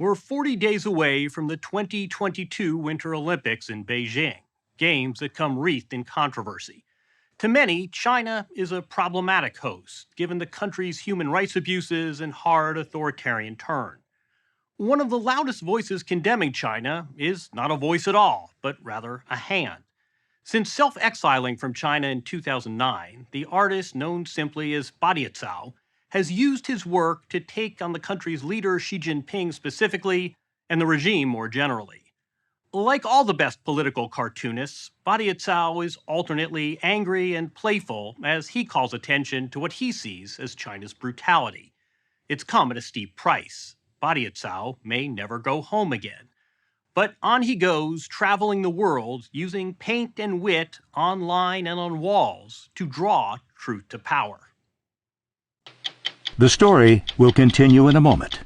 We're 40 days away from the 2022 Winter Olympics in Beijing, games that come wreathed in controversy. To many, China is a problematic host, given the country's human rights abuses and hard authoritarian turn. One of the loudest voices condemning China is not a voice at all, but rather a hand. Since self-exiling from China in 2009, the artist known simply as Badiucao has used his work to take on the country's leader Xi Jinping specifically, and the regime more generally. Like all the best political cartoonists, Badiucao is alternately angry and playful as he calls attention to what he sees as China's brutality. It's come at a steep price. Badiucao may never go home again. But on he goes, traveling the world, using paint and wit online and on walls to draw truth to power. The story will continue in a moment.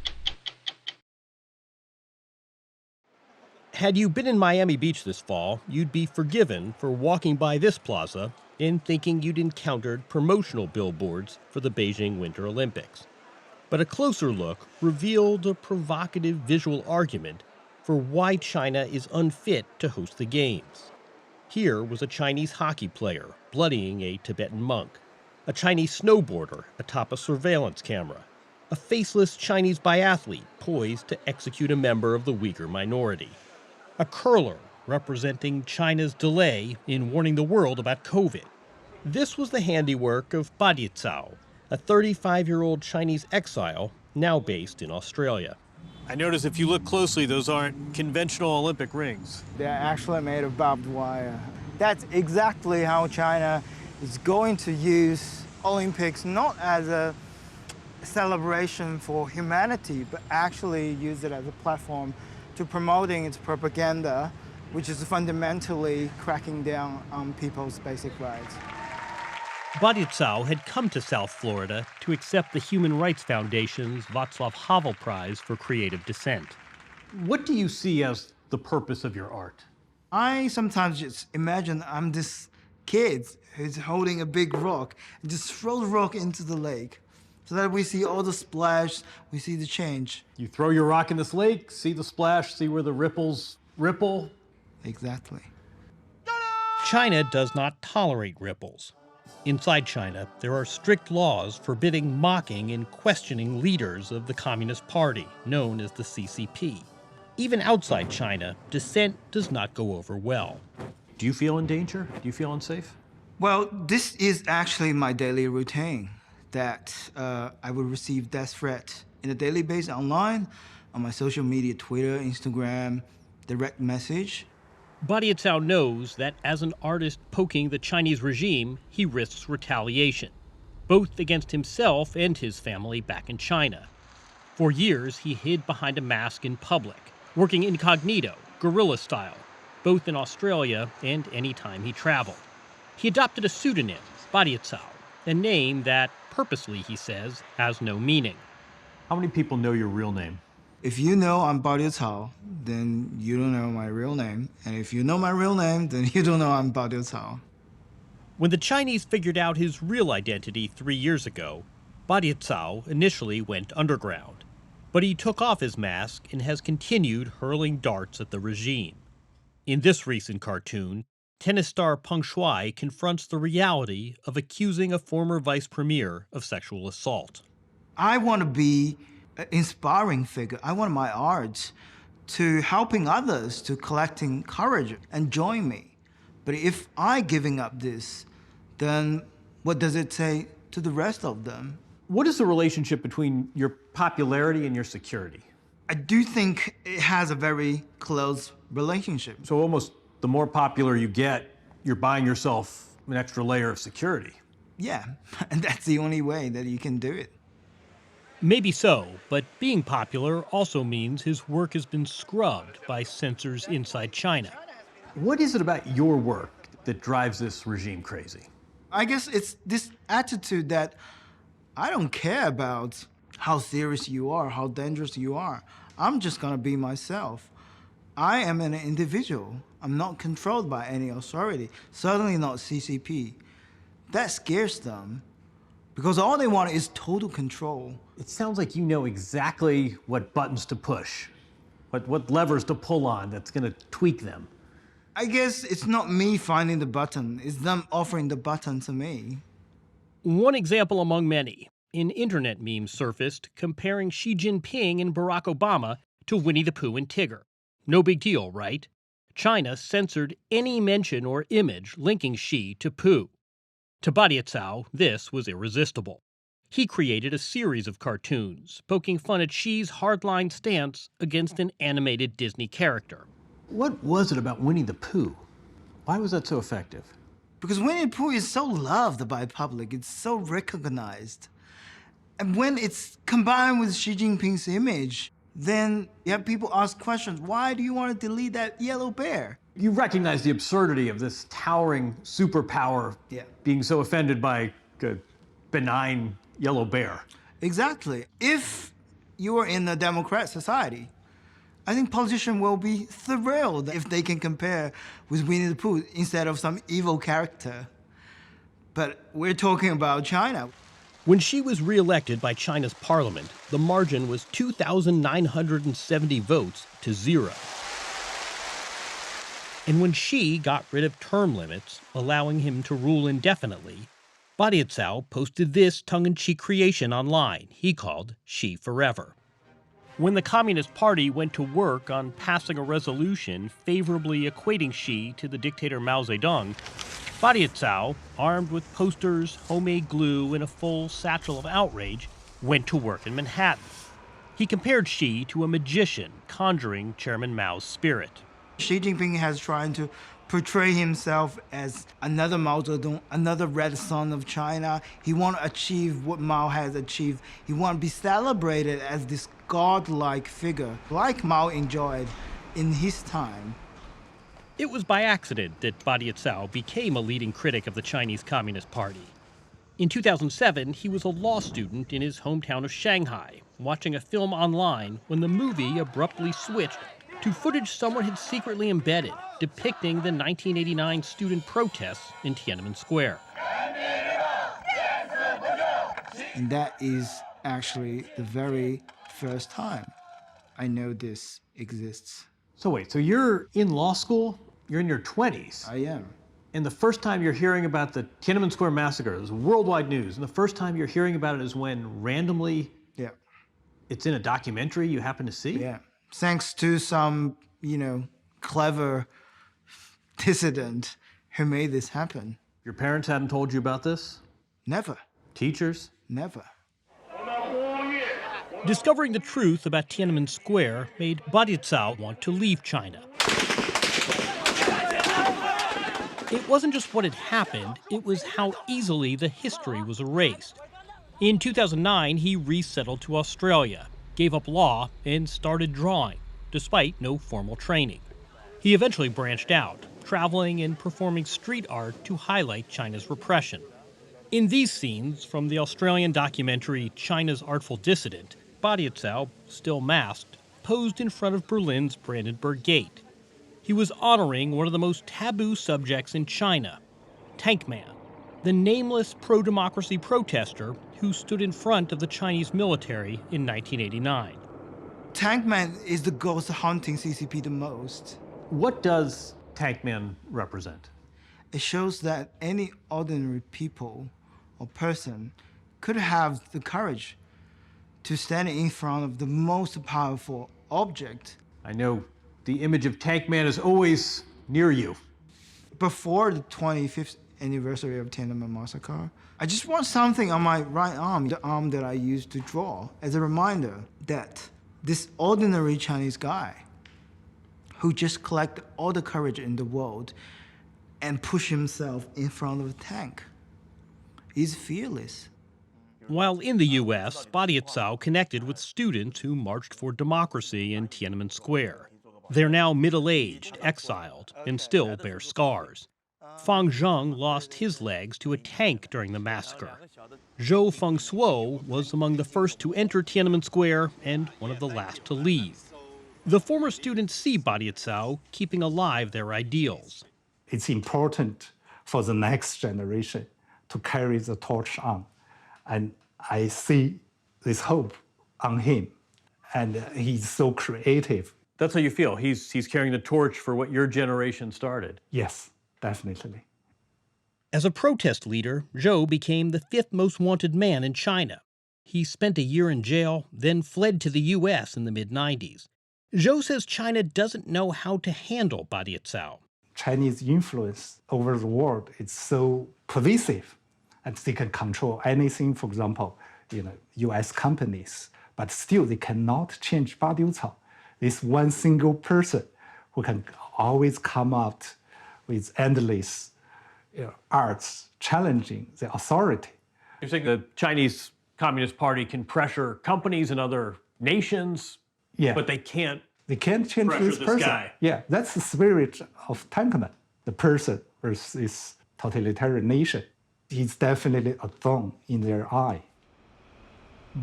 Had you been in Miami Beach this fall, you'd be forgiven for walking by this plaza and thinking you'd encountered promotional billboards for the Beijing Winter Olympics. But a closer look revealed a provocative visual argument for why China is unfit to host the games. Here was a Chinese hockey player bloodying a Tibetan monk, a Chinese snowboarder atop a surveillance camera, a faceless Chinese biathlete poised to execute a member of the Uyghur minority, a curler representing China's delay in warning the world about COVID. This was the handiwork of Badiucao, a 35-year-old Chinese exile now based in Australia. I notice if you look closely, those aren't conventional Olympic rings. They're actually made of barbed wire. That's exactly how China is going to use Olympics, not as a celebration for humanity, but actually use it as a platform to promoting its propaganda, which is fundamentally cracking down on people's basic rights. Badiucao had come to South Florida to accept the Human Rights Foundation's Václav Havel Prize for Creative Dissent. What do you see as the purpose of your art? I sometimes just imagine I'm this kid who's holding a big rock and just throw the rock into the lake so that we see all the splash, we see the change. You throw your rock in this lake, see the splash, see where the ripples ripple. Exactly. China does not tolerate ripples. Inside China, there are strict laws forbidding mocking and questioning leaders of the Communist Party, known as the CCP. Even outside China, dissent does not go over well. Do you feel in danger? Do you feel unsafe? Well, this is actually my daily routine, that I would receive death threats in a daily basis online, on my social media, Twitter, Instagram, direct message. Badiucao knows that as an artist poking the Chinese regime, he risks retaliation, both against himself and his family back in China. For years, he hid behind a mask in public, working incognito, guerrilla style, both in Australia and any time he traveled. He adopted a pseudonym, Badiucao, a name that, purposely, he says, has no meaning. How many people know your real name? If you know I'm Badiucao, then you don't know my real name. And if you know my real name, then you don't know I'm Badiucao. When the Chinese figured out his real identity 3 years ago, Badiucao initially went underground. But he took off his mask and has continued hurling darts at the regime. In this recent cartoon, tennis star Peng Shuai confronts the reality of accusing a former vice premier of sexual assault. I want to be an inspiring figure. I want my art to helping others, to collecting courage and join me. But if I giving up this, then what does it say to the rest of them? What is the relationship between your popularity and your security? I do think it has a very close relationship. So almost the more popular you get, you're buying yourself an extra layer of security. Yeah, and that's the only way that you can do it. Maybe so, but being popular also means his work has been scrubbed by censors inside China. What is it about your work that drives this regime crazy? I guess it's this attitude that I don't care about how serious you are, how dangerous you are. I'm just gonna be myself. I am an individual. I'm not controlled by any authority, certainly not CCP. That scares them because all they want is total control. It sounds like you know exactly what buttons to push. What levers to pull on that's going to tweak them? I guess it's not me finding the button, it's them offering the button to me. One example among many. An internet meme surfaced comparing Xi Jinping and Barack Obama to Winnie the Pooh and Tigger. No big deal, right? China censored any mention or image linking Xi to Pooh. To Badiucao, this was irresistible. He created a series of cartoons, poking fun at Xi's hardline stance against an animated Disney character. What was it about Winnie the Pooh? Why was that so effective? Because Winnie the Pooh is so loved by the public, it's so recognized. And when it's combined with Xi Jinping's image, then you have people ask questions. Why do you want to delete that yellow bear? You recognize the absurdity of this towering superpower being so offended by a benign yellow bear. Exactly. If you are in a democratic society, I think politicians will be thrilled if they can compare with Winnie the Pooh instead of some evil character. But we're talking about China. When Xi was re-elected by China's parliament, the margin was 2,970 votes to 0. And when Xi got rid of term limits, allowing him to rule indefinitely, Badiucao posted this tongue-in-cheek creation online he called Xi Forever. When the Communist Party went to work on passing a resolution favorably equating Xi to the dictator Mao Zedong, Badiucao, armed with posters, homemade glue, and a full satchel of outrage, went to work in Manhattan. He compared Xi to a magician conjuring Chairman Mao's spirit. Xi Jinping has tried to portray himself as another Mao Zedong, another red son of China. He wants to achieve what Mao has achieved. He wants to be celebrated as this godlike figure, like Mao enjoyed in his time. It was by accident that Badiucao became a leading critic of the Chinese Communist Party. In 2007, he was a law student in his hometown of Shanghai, watching a film online when the movie abruptly switched to footage someone had secretly embedded, depicting the 1989 student protests in Tiananmen Square. And that is actually the very first time I know this exists. So wait, so you're in law school? You're in your 20s? I am. And the first time you're hearing about the Tiananmen Square massacre, it was worldwide news, and the first time you're hearing about it is when randomly it's in a documentary you happen to see? Yeah. Thanks to some, clever dissident who made this happen. Your parents hadn't told you about this? Never. Teachers? Never. Discovering the truth about Tiananmen Square made Badiucao want to leave China. It wasn't just what had happened, it was how easily the history was erased. In 2009, he resettled to Australia, gave up law, and started drawing, despite no formal training. He eventually branched out, traveling and performing street art to highlight China's repression. In these scenes from the Australian documentary China's Artful Dissident, Badiucao, still masked, posed in front of Berlin's Brandenburg Gate. He was honoring one of the most taboo subjects in China, Tank Man, the nameless pro-democracy protester who stood in front of the Chinese military in 1989. Tank Man is the ghost haunting CCP the most. What does Tank Man represent? It shows that any ordinary people or person could have the courage to stand in front of the most powerful object. I know the image of Tank Man is always near you. Before the 25th anniversary of Tiananmen Massacre, I just want something on my right arm, the arm that I used to draw, as a reminder that this ordinary Chinese guy who just collected all the courage in the world and pushed himself in front of a tank is fearless. While in the U.S., Badiucao connected with students who marched for democracy in Tiananmen Square. They're now middle-aged, exiled, and still bear scars. Fang Zheng lost his legs to a tank during the massacre. Zhou Fengsuo was among the first to enter Tiananmen Square and one of the last to leave. The former students see Badiucao keeping alive their ideals. It's important for the next generation to carry the torch on. And I see this hope on him. And he's so creative. That's how you feel. He's carrying the torch for what your generation started. Yes, definitely. As a protest leader, Zhou became the fifth most wanted man in China. He spent a year in jail, then fled to the U.S. in the mid-90s. Zhou says China doesn't know how to handle Badiucao. Chinese influence over the world is so pervasive, and they can control anything. For example, U.S. companies, but still they cannot change Badiucao. This one single person who can always come out with endless arts challenging the authority. You're saying the Chinese Communist Party can pressure companies and other nations, but they can't. They can't change pressure this person. Guy. Yeah, that's the spirit of Tankman, the person versus totalitarian nation. He's definitely a thorn in their eye.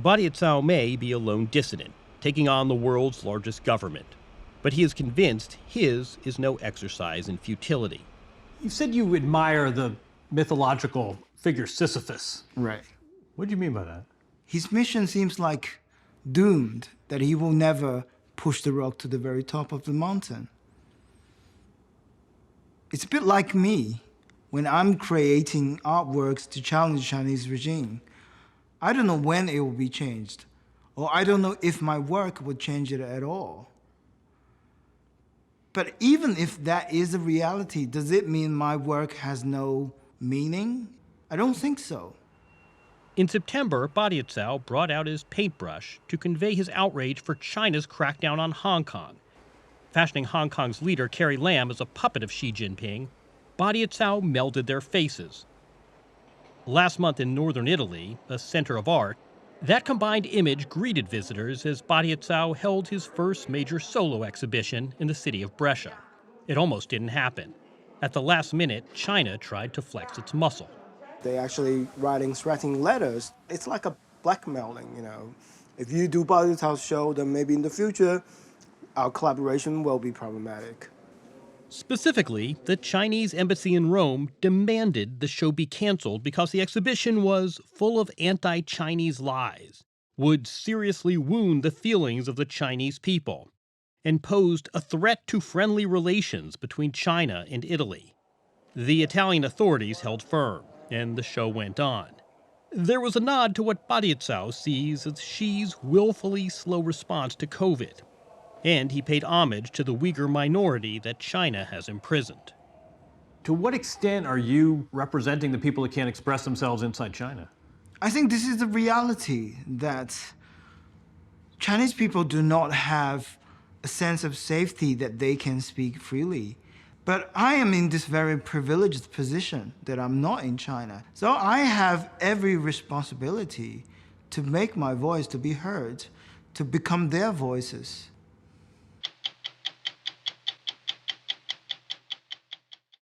Badiucao may be a lone dissident, taking on the world's largest government, but he is convinced his is no exercise in futility. You said you admire the mythological figure Sisyphus. Right. What do you mean by that? His mission seems like doomed, that he will never push the rock to the very top of the mountain. It's a bit like me when I'm creating artworks to challenge the Chinese regime. I don't know when it will be changed, or I don't know if my work would change it at all. But even if that is a reality, does it mean my work has no meaning? I don't think so. In September, Badiucao brought out his paintbrush to convey his outrage for China's crackdown on Hong Kong. Fashioning Hong Kong's leader Carrie Lam as a puppet of Xi Jinping, Badiucao melded their faces. Last month in northern Italy, a center of art, that combined image greeted visitors as Badiucao held his first major solo exhibition in the city of Brescia. It almost didn't happen. At the last minute, China tried to flex its muscle. They're actually writing threatening letters. It's like a blackmailing, If you do Badiucao's show, then maybe in the future, our collaboration will be problematic. Specifically, the Chinese embassy in Rome demanded the show be canceled because the exhibition was full of anti-Chinese lies, would seriously wound the feelings of the Chinese people, and posed a threat to friendly relations between China and Italy. The Italian authorities held firm, and the show went on. There was a nod to what Badiucao sees as Xi's willfully slow response to COVID, and he paid homage to the Uyghur minority that China has imprisoned. To what extent are you representing the people that can't express themselves inside China? I think this is the reality, that Chinese people do not have a sense of safety that they can speak freely. But I am in this very privileged position that I'm not in China. So I have every responsibility to make my voice to be heard, to become their voices.